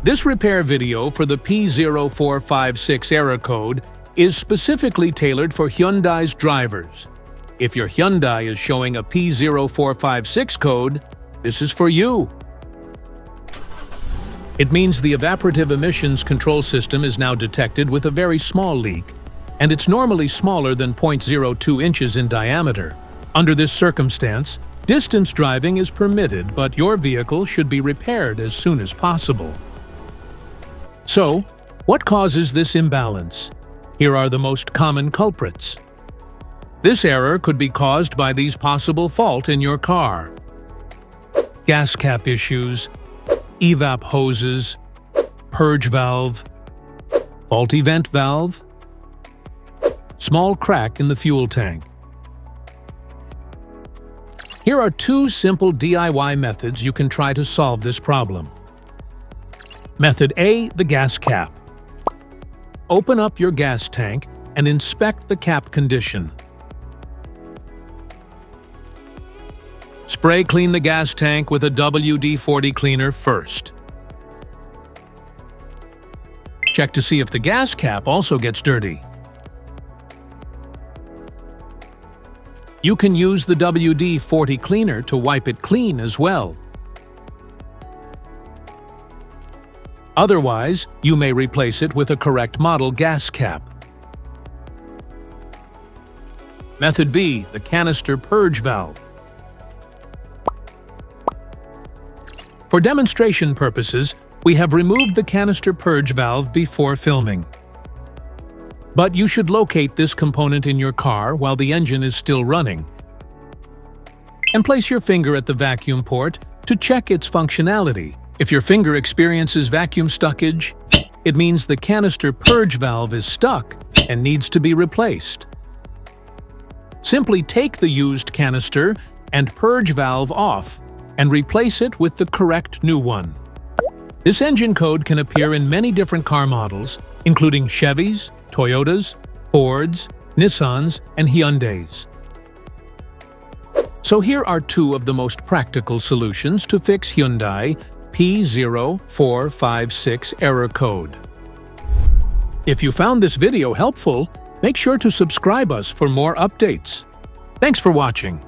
This repair video for the P0456 error code is specifically tailored for Hyundai's drivers. If your Hyundai is showing a P0456 code, this is for you. It means the Evaporative Emissions Control system is now detected with a very small leak, and it's normally smaller than 0.02 inches in diameter. Under this circumstance, distance driving is permitted, but your vehicle should be repaired as soon as possible. So, what causes this imbalance? Here are the most common culprits. This error could be caused by these possible faults in your car: gas cap issues, EVAP hoses, purge valve, faulty vent valve, small crack in the fuel tank. Here are two simple DIY methods you can try to solve this problem. Method A, the gas cap. Open up your gas tank and inspect the cap condition. Spray clean the gas tank with a WD-40 cleaner first. Check to see if the gas cap also gets dirty. You can use the WD-40 cleaner to wipe it clean as well. Otherwise, you may replace it with a correct model gas cap. Method B, the canister purge valve. For demonstration purposes, we have removed the canister purge valve before filming. But you should locate this component in your car while the engine is still running. And place your finger at the vacuum port to check its functionality. If your finger experiences vacuum stuckage, it means the canister purge valve is stuck and needs to be replaced. Simply take the used canister and purge valve off and replace it with the correct new one. This engine code can appear in many different car models, including Chevys, Toyotas, Fords, Nissans, and Hyundais. So here are two of the most practical solutions to fix Hyundai P0456 error code. If you found this video helpful, make sure to subscribe us for more updates. Thanks for watching.